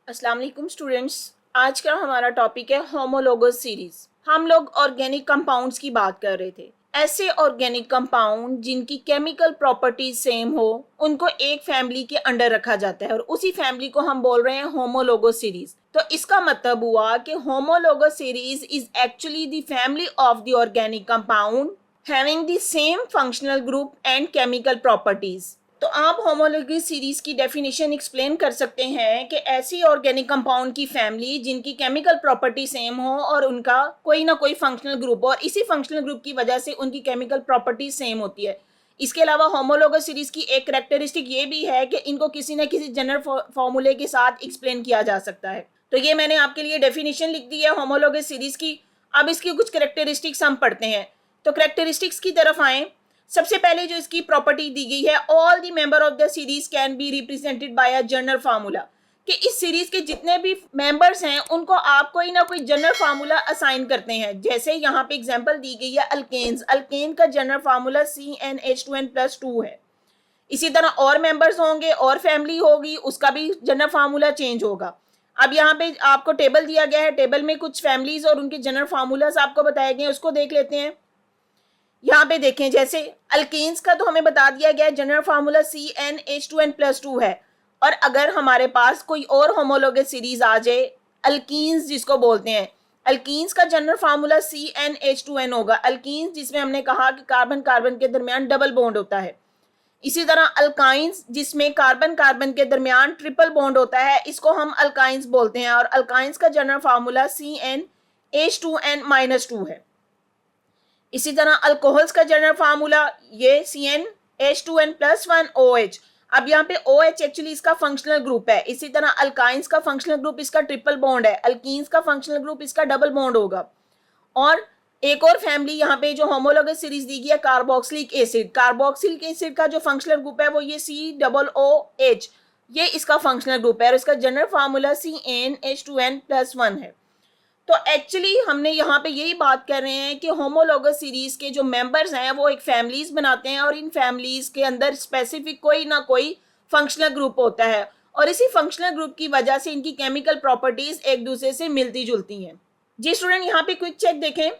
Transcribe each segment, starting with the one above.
अस्सलाम वालेकुम स्टूडेंट्स। आज का हमारा टॉपिक है होमोलोगस सीरीज। हम लोग ऑर्गेनिक कंपाउंड्स की बात कर रहे थे। ऐसे ऑर्गेनिक कंपाउंड जिनकी केमिकल प्रॉपर्टीज सेम हो उनको एक फैमिली के अंडर रखा जाता है और उसी फैमिली को हम बोल रहे हैं होमोलोगस सीरीज। तो इसका मतलब हुआ कि homologous series is actually the family of the organic compound having the same functional group and chemical properties. तो आप होमोलॉजी सीरीज की डेफिनेशन एक्सप्लेन कर सकते हैं कि ऐसी ऑर्गेनिक कंपाउंड की फैमिली जिनकी केमिकल प्रॉपर्टी सेम हो और उनका कोई ना कोई फंक्शनल ग्रुप हो और इसी फंक्शनल ग्रुप की वजह से उनकी केमिकल प्रॉपर्टी सेम होती है। इसके अलावा होमोलोगस सीरीज की एक करेक्टरिस्टिक ये भी है कि इनको किसी न किसी जनरल फॉर्मूले के साथ एक्सप्लेन किया जा सकता है। तो ये मैंने आपके लिए डेफिनेशन लिख दी है होमोलोगस सीरीज की। अब इसकी कुछ करेक्टरिस्टिक्स हम पढ़ते हैं। तो करेक्टरिस्टिक्स की तरफ आए। सबसे पहले जो इसकी प्रॉपर्टी दी गई है, all the member of the series can be represented by a general formula, कि इस सीरीज के जितने भी मेंबर्स हैं उनको आप कोई ना कोई जनरल फार्मूला असाइन करते हैं। जैसे यहाँ पे एग्जांपल दी गई है अल्केन्स। अल्केन का जनरल फार्मूला CnH2n+2 है। इसी तरह और मेंबर्स होंगे और फैमिली होगी, उसका भी जनरल फार्मूला चेंज होगा। अब यहाँ पे आपको टेबल दिया गया है, टेबल में कुछ फैमिलीज और उनके जनरल फार्मूलाज आपको बताए गए हैं, उसको देख लेते हैं। यहाँ पे देखें, जैसे अल्केन्स का तो हमें बता दिया गया है, जनरल फार्मूला CnH2n+2 है। और अगर हमारे पास कोई और होमोलोगस सीरीज आ जाए, अल्कीन्स जिसको बोलते हैं, अल्कीन्स का जनरल फार्मूला CnH2n होगा। अल्कीन्स जिसमें हमने कहा कि कार्बन कार्बन के दरमियान डबल बॉन्ड होता है। इसी तरह अल्काइंस जिसमें कार्बन कार्बन के दरमियान ट्रिपल बॉन्ड होता है, इसको हम अल्काइंस बोलते हैं। और अल्काइंस का जनरल फार्मूला CnH2n-2 है। इसी तरह अल्कोहल्स का जनरल फार्मूला ये CnH2n+1OH। अब यहाँ पे OH एक्चुअली इसका फंक्शनल ग्रुप है। इसी तरह अल्काइंस का फंक्शनल ग्रुप इसका ट्रिपल बॉन्ड है, अल्कीन्स का फंक्शनल ग्रुप इसका डबल बॉन्ड होगा। और एक और फैमिली यहाँ पे जो होमोलोगस सीरीज दी गई है, कार्बोक्सिलिक एसिड। कार्बोक्सिलिक एसिड का जो फंक्शनल ग्रुप है वो ये COOH, ये इसका फंक्शनल ग्रुप है और इसका जनरल फार्मूला CnH2n+1 है। तो एक्चुअली हमने यहाँ पे यही बात कर रहे हैं कि होमोलोगस सीरीज के जो मेंबर्स हैं वो एक फैमिलीज बनाते हैं और इन फैमिलीज के अंदर स्पेसिफिक कोई ना कोई फंक्शनल ग्रुप होता है और इसी फंक्शनल ग्रुप की वजह से इनकी केमिकल प्रॉपर्टीज एक दूसरे से मिलती जुलती हैं। जी स्टूडेंट, यहाँ पे क्विक चेक देखें।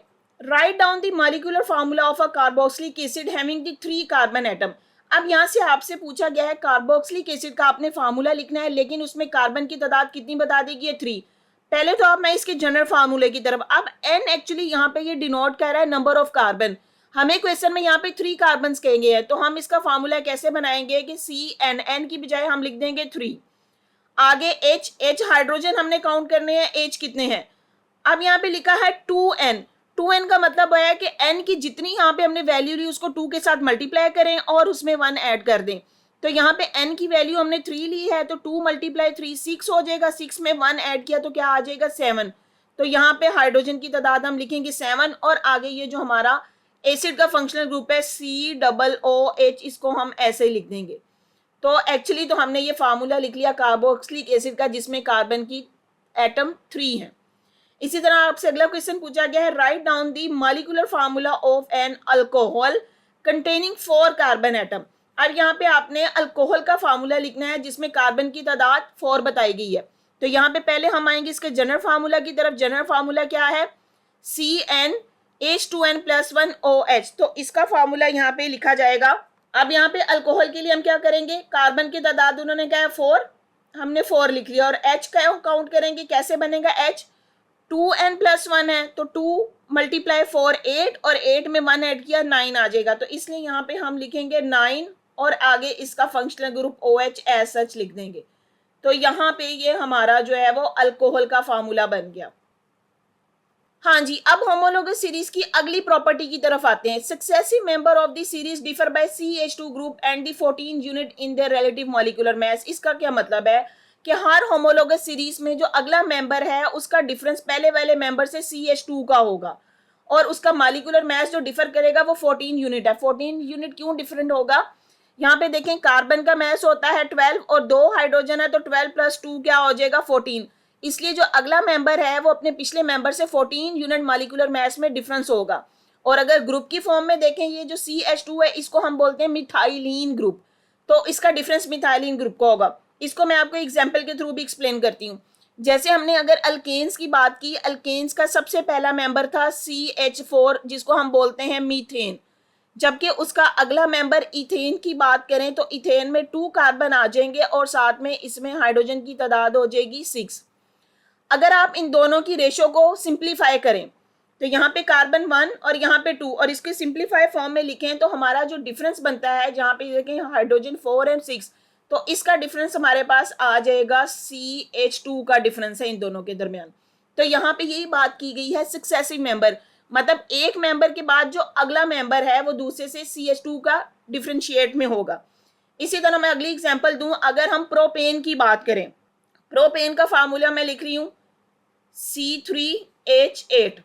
Write down the molecular formula of a carboxylic acid having the 3 carbon atom. अब यहाँ से आपसे पूछा गया है कार्बोक्सिलिक एसिड का आपने फार्मूला लिखना है, लेकिन उसमें कार्बन की तादाद कितनी बता दी गई है? 3। पहले तो आप मैं इसके जनरल फार्मूले की तरफ। अब n एक्चुअली यहाँ पे ये डिनोट कर रहा है नंबर ऑफ कार्बन। हमें क्वेश्चन में यहाँ पे 3 कार्बन कहेंगे हैं, तो हम इसका फार्मूला कैसे बनाएंगे कि CnN की बजाय हम लिख देंगे 3। आगे H हाइड्रोजन हमने काउंट करने हैं, H कितने हैं। अब यहाँ पे लिखा है 2n। 2n का मतलब है कि n की जितनी यहाँ पे हमने वैल्यू ली उसको 2 के साथ मल्टीप्लाई करें और उसमें 1 ऐड कर दें। तो यहाँ पे n की वैल्यू हमने 3 ली है, तो 2 × 3 6 हो जाएगा। 6 में 1 ऐड किया तो क्या आ जाएगा? 7। तो यहाँ पे हाइड्रोजन की तादाद हम लिखेंगे 7 और आगे ये जो हमारा एसिड का फंक्शनल ग्रुप है COOH, इसको हम ऐसे ही लिख देंगे। तो एक्चुअली तो हमने ये फार्मूला लिख लिया कार्बोक्सिलिक एसिड का जिसमें कार्बन की एटम 3 है। इसी तरह आपसे अगला क्वेश्चन पूछा गया है, write down the molecular formula of an alcohol containing 4 carbon atom. अब यहाँ पे आपने अल्कोहल का फार्मूला लिखना है जिसमें कार्बन की तादाद 4 बताई गई है। तो यहाँ पे पहले हम आएंगे इसके जनरल फार्मूला की तरफ। जनरल फार्मूला क्या है? CnH2n+1OH। तो इसका फार्मूला यहाँ पे लिखा जाएगा। अब यहाँ पे अल्कोहल के लिए हम क्या करेंगे, कार्बन की तादाद उन्होंने क्या है 4, हमने 4 लिख लिया। और H का काउंट करेंगे, कैसे बनेगा H? 2n+1 है तो 2 × 4 8 और 8 में 1 ऐड किया 9 आ जाएगा। तो इसलिए यहाँ पे हम लिखेंगे 9 और आगे इसका functional group OH as such लिख देंगे। तो यहाँ पे ये हमारा जो है वो अल्कोहल का फार्मूला बन गया। हाँ जी, अब होमोलोगस सीरीज की अगली प्रॉपर्टी की तरफ आते हैं। Successive member of the series differ by CH2 group and the 14 unit in their relative molecular mass. इसका क्या मतलब है कि हर होमोलोगस सीरीज में जो अगला मेंबर है उसका डिफरेंस पहले वाले मेंबर से CH2 का होगा और उसका मॉलिक्यूलर मास जो डिफर करेगा वो 14 यूनिट है। 14 यूनिट क्यों डिफरेंट होगा? यहाँ पे देखें, कार्बन का मास होता है 12 और 2 हाइड्रोजन है, तो 12 + 2 क्या हो जाएगा? 14। इसलिए जो अगला मेंबर है वो अपने पिछले मेंबर से 14 यूनिट मॉलिक्यूलर मास में डिफरेंस होगा। और अगर ग्रुप की फॉर्म में देखें, ये जो CH2 है इसको हम बोलते हैं मिथाइलिन ग्रुप, तो इसका डिफरेंस मिथाइलिन ग्रुप का होगा। इसको मैं आपको एग्जाम्पल के थ्रू भी एक्सप्लेन करती हूँ। जैसे हमने अगर अल्केन्स की बात की, अल्केन्स का सबसे पहला मेंबर था CH4 जिसको हम बोलते हैं मीथेन, जबकि उसका अगला मेंबर इथेन की बात करें तो इथेन में 2 कार्बन आ जाएंगे और साथ में इसमें हाइड्रोजन की तादाद हो जाएगी 6। अगर आप इन दोनों की रेशो को सिंप्लीफाई करें तो यहाँ पे कार्बन 1 और यहाँ पे 2 और इसके सिंप्लीफाई फॉर्म में लिखें तो हमारा जो डिफरेंस बनता है, जहाँ पे देखें हाइड्रोजन 4 और 6, तो इसका डिफरेंस हमारे पास आ जाएगा CH2 का डिफरेंस है इन दोनों के दरमियान। तो यहाँ पे यही बात की गई है सक्सेसिव मेंबर, मतलब एक मेंबर के बाद जो अगला मेंबर है वो दूसरे से CH2 का डिफरेंशिएट में होगा। इसी तरह मैं अगली एग्जांपल दूं, अगर हम प्रोपेन की बात करें, प्रोपेन का फार्मूला मैं लिख रही हूं C3H8।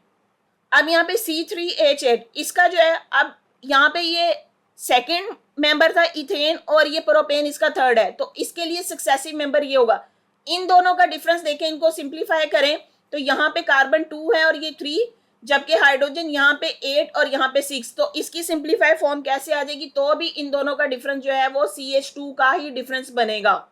अब यहाँ पे C3H8 इसका जो है, अब यहाँ पे ये सेकंड मेंबर था इथेन और ये प्रोपेन इसका थर्ड है, तो इसके लिए सक्सेसिव मेंबर ये होगा। इन दोनों का डिफरेंस देखें, इनको सिंप्लीफाई करें तो यहाँ पे कार्बन 2 है और ये 3, जबकि हाइड्रोजन यहाँ पे 8 और यहाँ पे 6, तो इसकी सिंप्लीफाई फॉर्म कैसे आ जाएगी, तो भी इन दोनों का डिफरेंस जो है वो CH2 का ही डिफरेंस बनेगा।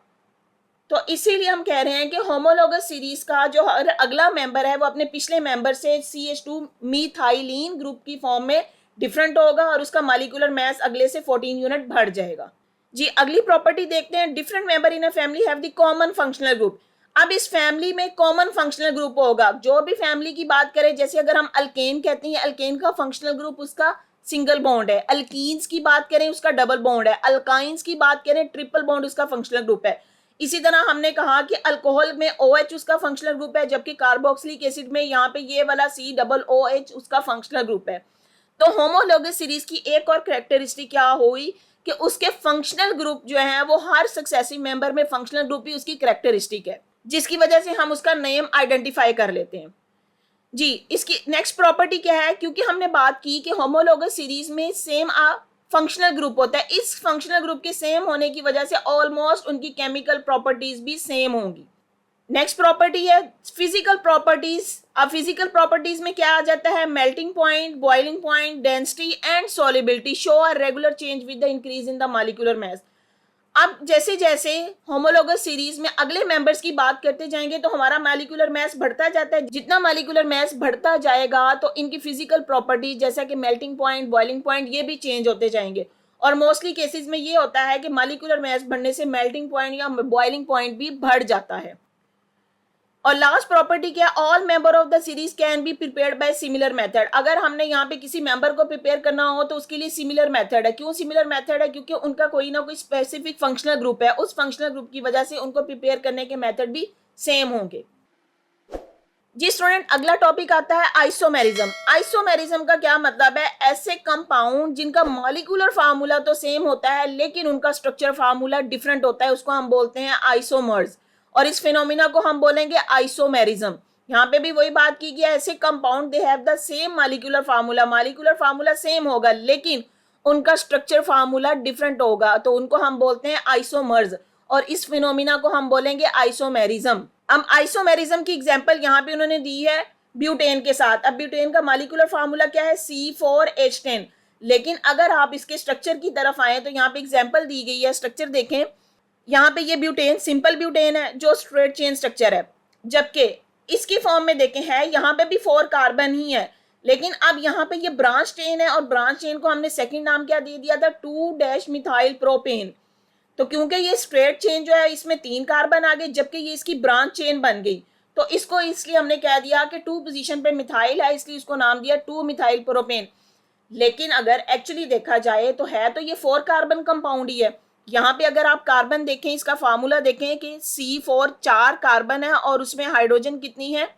तो इसीलिए हम कह रहे हैं कि होमोलोगस सीरीज का जो हर अगला मेंबर है वो अपने पिछले मेंबर से CH2 मीथाइलिन ग्रुप की फॉर्म में डिफरेंट होगा और उसका मॉलिक्यूलर मास अगले से 14 यूनिट बढ़ जाएगा। जी अगली प्रॉपर्टी देखते हैं, different member in a family have the common functional group. अब इस फैमिली में कॉमन फंक्शनल ग्रुप होगा। जो भी फैमिली की बात करें, जैसे अगर हम अल्केन कहते हैं, अल्केन का फंक्शनल ग्रुप उसका सिंगल बॉन्ड है। अल्कीन्स की बात करें उसका डबल बॉन्ड है। अल्काइंस की बात करें ट्रिपल बॉन्ड उसका फंक्शनल ग्रुप है। इसी तरह हमने कहा कि अल्कोहल में OH उसका फंक्शनल ग्रुप है, जबकि कार्बोक्सिलिक एसिड में यहाँ पे ये वाला COOH उसका फंक्शनल ग्रुप है। तो होमोलोगस सीरीज की एक और कैरेक्टरिस्टिक क्या हुई कि उसके फंक्शनल ग्रुप जो है वो हर सक्सेसिव मेंबर में फंक्शनल ग्रुप ही उसकी कैरेक्टरिस्टिक है, जिसकी वजह से हम उसका नेम आइडेंटिफाई कर लेते हैं। जी इसकी नेक्स्ट प्रॉपर्टी क्या है, क्योंकि हमने बात की कि होमोलोगस सीरीज में सेम फंक्शनल ग्रुप होता है, इस फंक्शनल ग्रुप के सेम होने की वजह से ऑलमोस्ट उनकी केमिकल प्रॉपर्टीज भी सेम होंगी। नेक्स्ट प्रॉपर्टी है फिजिकल प्रॉपर्टीज। अब फिजिकल प्रॉपर्टीज में क्या आ जाता है, melting point, boiling point, density and solubility show a regular change with the increase in the molecular mass. अब जैसे जैसे होमोलोगस सीरीज में अगले मेंबर्स की बात करते जाएंगे तो हमारा मॉलिक्यूलर मास बढ़ता जाता है। जितना मॉलिक्यूलर मास बढ़ता जाएगा तो इनकी फिजिकल प्रॉपर्टीज जैसा कि मेल्टिंग पॉइंट, बॉइलिंग पॉइंट, ये भी चेंज होते जाएंगे। और मोस्टली केसेस में ये होता है कि मॉलिक्यूलर मास बढ़ने से मेल्टिंग पॉइंट या बॉइलिंग पॉइंट भी बढ़ जाता है। और लास्ट प्रॉपर्टी क्या, all member of the series can be prepared by similar method. अगर हमने यहाँ पे किसी मेंबर को प्रिपेयर करना हो तो उसके लिए सिमिलर मेथड है। क्यों सिमिलर मेथड है, क्योंकि उनका कोई ना कोई स्पेसिफिक फंक्शनल ग्रुप है, उस फंक्शनल ग्रुप की वजह से उनको प्रिपेयर करने के मेथड भी सेम होंगे। जी स्टूडेंट अगला टॉपिक आता है आइसोमेरिज्म। आइसोमेरिज्म का क्या मतलब है, ऐसे कंपाउंड जिनका मॉलिक्यूलर फार्मूला तो सेम होता है लेकिन उनका स्ट्रक्चर फार्मूला डिफरेंट होता है, उसको हम बोलते हैं आइसोमर्स। और इस फिनोमिना को हम बोलेंगे आइसोमेरिज्म। यहाँ पे भी वही बात की गई है, ऐसे compound they have the same molecular formula, molecular formula same होगा लेकिन उनका स्ट्रक्चर फार्मूला डिफरेंट होगा, तो उनको हम बोलते हैं आइसोमर्स और इस फिनोमिना को हम बोलेंगे आइसोमेरिज्म। अब आइसोमेरिज्म की एग्जांपल यहाँ पे उन्होंने दी है ब्यूटेन के साथ। अब ब्यूटेन का मॉलिक्यूलर फार्मूला क्या है, C4H10, लेकिन अगर आप इसके स्ट्रक्चर की तरफ आए तो यहाँ पे एग्जांपल दी गई है, स्ट्रक्चर देखें। यहाँ पे ये ब्यूटेन सिंपल ब्यूटेन है जो स्ट्रेट चेन स्ट्रक्चर है, जबकि इसकी फॉर्म में देखें है यहाँ पे भी 4 कार्बन ही है, लेकिन अब यहाँ पे ये ब्रांच चेन है और ब्रांच चेन को हमने सेकंड नाम क्या दे दिया था, 2-मिथाइल प्रोपेन। तो क्योंकि ये स्ट्रेट चेन जो है इसमें 3 कार्बन आ गए जबकि ये इसकी ब्रांच चेन बन गई, तो इसको इसलिए हमने कह दिया कि 2 पोजीशन पे मिथाइल है, इसलिए इसको नाम दिया 2-मिथाइल प्रोपेन। लेकिन अगर एक्चुअली देखा जाए तो है तो ये 4 कार्बन कंपाउंड ही है। यहाँ पे अगर आप कार्बन देखें, इसका फार्मूला देखें कि C4 4 कार्बन है और उसमें हाइड्रोजन कितनी है,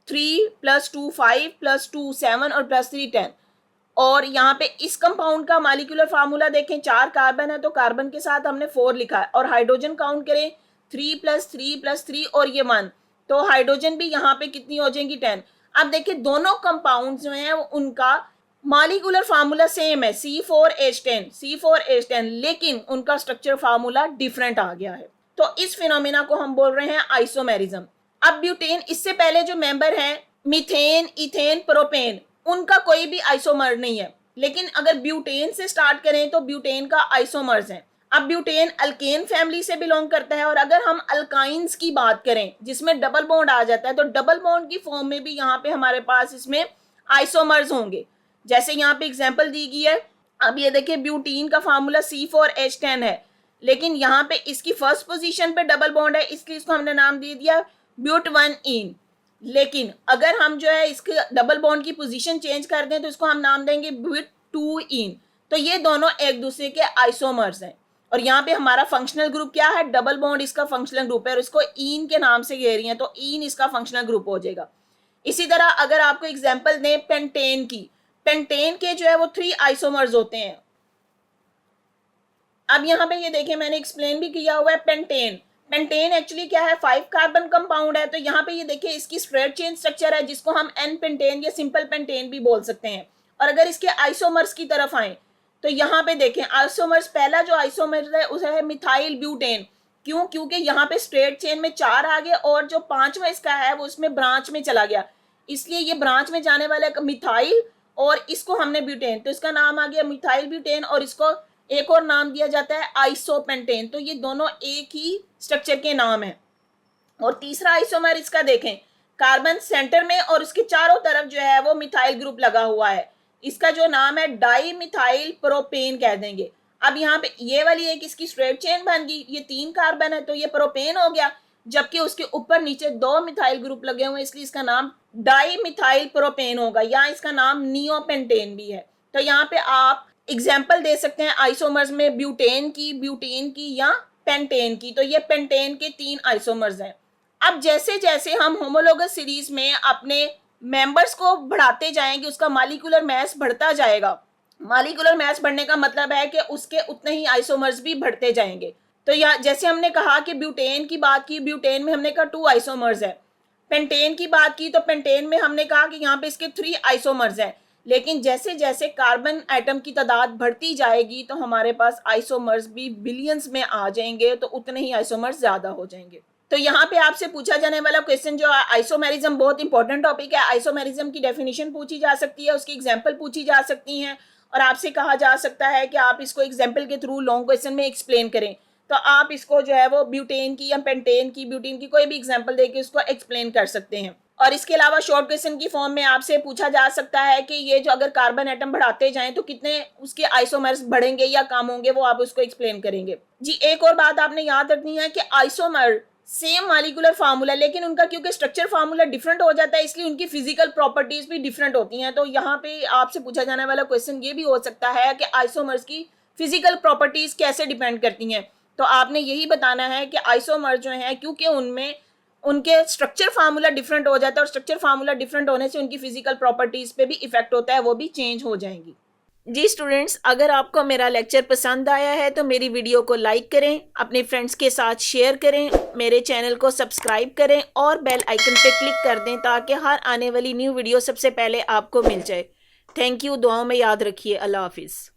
3 + 2 5 + 2 7 और +3 10। और यहाँ पे इस कंपाउंड का मॉलिक्यूलर फार्मूला देखें, 4 कार्बन है तो कार्बन के साथ हमने 4 लिखा है और हाइड्रोजन काउंट करें 3 + 3 + 3 और ये 1, तो हाइड्रोजन भी यहाँ पे कितनी हो जाएंगी, 10। अब देखिए दोनों कंपाउंड जो हैं उनका मॉलिक्यूलर फार्मूला सेम है, C4H10, लेकिन उनका स्ट्रक्चर फार्मूला डिफरेंट आ गया है, तो इस फिनोमिना को हम बोल रहे हैं आइसोमेरिज्म। अब ब्यूटेन, इससे पहले जो मेंबर हैं मीथेन, इथेन, प्रोपेन, उनका कोई भी आइसोमर नहीं है, लेकिन अगर ब्यूटेन से स्टार्ट करें तो ब्यूटेन का आइसोमर्स हैं। अब ब्यूटेन अल्केन फैमिली से बिलोंग करता है, और अगर हम अल्काइंस की बात करें जिसमें डबल बॉन्ड आ जाता है, तो डबल बॉन्ड की फॉर्म में भी यहाँ पे हमारे पास इसमें आइसोमर्स होंगे, जैसे यहाँ पे एग्जांपल दी गई है। अब ये देखिए ब्यूटीन का फार्मूला C4H10 है, लेकिन यहाँ पे इसकी फर्स्ट पोजीशन पे डबल बॉन्ड है, इसलिए इसको हमने नाम दे दिया ब्यूट1इन। लेकिन अगर हम जो है इसके डबल बॉन्ड की पोजीशन चेंज कर दें तो इसको हम नाम देंगे ब्यूट2इन। तो ये दोनों एक दूसरे के आइसोमर्स हैं, और यहाँ पे हमारा फंक्शनल ग्रुप क्या है, डबल बॉन्ड इसका फंक्शनल ग्रुप है, और इसको इन के नाम से कह रही है तो इन इसका फंक्शनल ग्रुप हो जाएगा। इसी तरह अगर आपको एग्जांपल दें पेंटेन की, पेंटेन के जो है वो 3 आइसोमर्स होते हैं। अब यहाँ पे ये देखिए मैंने एक्सप्लेन भी किया हुआ है पेंटेन। पेंटेन एक्चुअली क्या है, 5 कार्बन कंपाउंड है। तो यहाँ पे ये देखिए इसकी स्ट्रेट चेन स्ट्रक्चर है, जिसको हम एन पेंटेन या सिंपल पेंटेन भी बोल सकते हैं। और अगर इसके आइसोमर्स की तरफ आए तो यहाँ पे देखें आइसोमर्स, पहला जो आइसोमर है उसे है मिथाइल ब्यूटेन। क्यों? क्योंकि यहाँ पे स्ट्रेट चेन में 4 आ गए, और जो 5वां इसका है वो उसमें ब्रांच में चला गया, इसलिए ये ब्रांच में जाने वाला मिथाइल, और इसको हमने ब्यूटेन, तो इसका नाम आ गया मिथाइल ब्यूटेन, और इसको एक और नाम दिया जाता है आइसोपेंटेन। तो ये दोनों एक ही स्ट्रक्चर के नाम है। और तीसरा आइसोमर इसका देखें, कार्बन सेंटर में और उसके चारों तरफ जो है वो मिथाइल ग्रुप लगा हुआ है, इसका जो नाम है डाई मिथाइल प्रोपेन कह देंगे। अब यहाँ पे ये वाली एक इसकी स्ट्रेट चेन बन गई, ये 3 कार्बन है तो ये प्रोपेन हो गया, जबकि उसके ऊपर नीचे 2 मिथाइल ग्रुप लगे हुए हैं, इसलिए इसका नाम डाई मिथाइल प्रोपेन होगा, या इसका नाम नियोपेंटेन भी है। तो यहाँ पे आप एग्जाम्पल दे सकते हैं आइसोमर्स में ब्यूटेन की, ब्यूटेन की या पेंटेन की। तो ये पेंटेन के 3 आइसोमर्स हैं। अब जैसे जैसे हम होमोलोगस सीरीज में अपने मेंबर्स को बढ़ाते जाएंगे, उसका मॉलिक्यूलर मास बढ़ता जाएगा। मॉलिक्यूलर मास बढ़ने का मतलब है कि उसके उतने ही आइसोमर्स भी बढ़ते जाएंगे। तो यहाँ जैसे हमने कहा कि ब्यूटेन की बात की, ब्यूटेन में हमने कहा 2 आइसोमर्स है। पेंटेन की बात की तो पेंटेन में हमने कहा कि यहाँ पे इसके 3 आइसोमर्स हैं। लेकिन जैसे जैसे कार्बन एटम की तादाद बढ़ती जाएगी तो हमारे पास आइसोमर्स भी बिलियंस में आ जाएंगे, तो उतने ही आइसोमर्स ज्यादा हो जाएंगे। तो यहाँ पे आपसे पूछा जाने वाला क्वेश्चन जो है आइसोमेरिज्म, बहुत इंपॉर्टेंट टॉपिक है। आइसोमेरिज्म की डेफिनेशन पूछी जा सकती है, उसकी एग्जांपल पूछी जा सकती हैं, और आपसे कहा जा सकता है कि आप इसको एग्जांपल के थ्रू लॉन्ग क्वेश्चन में एक्सप्लेन करें। तो आप इसको जो है वो ब्यूटेन की या पेंटेन की, ब्यूटेन की कोई भी एग्जांपल देके उसको एक्सप्लेन कर सकते हैं। और इसके अलावा शॉर्ट क्वेश्चन की फॉर्म में आपसे पूछा जा सकता है कि ये जो अगर कार्बन एटम बढ़ाते जाएं तो कितने उसके आइसोमर्स बढ़ेंगे या कम होंगे, वो आप उसको एक्सप्लेन करेंगे। जी एक और बात आपने याद रखनी है कि आइसोमर सेम मॉलिक्यूलर फार्मूला, लेकिन उनका क्योंकि स्ट्रक्चर फार्मूला डिफरेंट हो जाता है, इसलिए उनकी फिजिकल प्रॉपर्टीज भी डिफरेंट होती हैं। तो यहाँ पे आपसे पूछा जाने वाला क्वेश्चन ये भी हो सकता है कि आइसोमर्स की फिजिकल प्रॉपर्टीज कैसे डिपेंड करती हैं। तो आपने यही बताना है कि आइसोमर जो है क्योंकि उनमें उनके स्ट्रक्चर फार्मूला डिफरेंट हो जाता है, और स्ट्रक्चर फार्मूला डिफरेंट होने से उनकी फिजिकल प्रॉपर्टीज पे भी इफेक्ट होता है, वो भी चेंज हो जाएंगी। जी स्टूडेंट्स, अगर आपको मेरा लेक्चर पसंद आया है तो मेरी वीडियो को लाइक करें, अपने फ्रेंड्स के साथ शेयर करें, मेरे चैनल को सब्सक्राइब करें और बेल आइकन पे क्लिक कर दें ताकि हर आने वाली न्यू वीडियो सबसे पहले आपको मिल जाए। थैंक यू, दुआओं में याद रखिए। अल्लाह हाफिज़।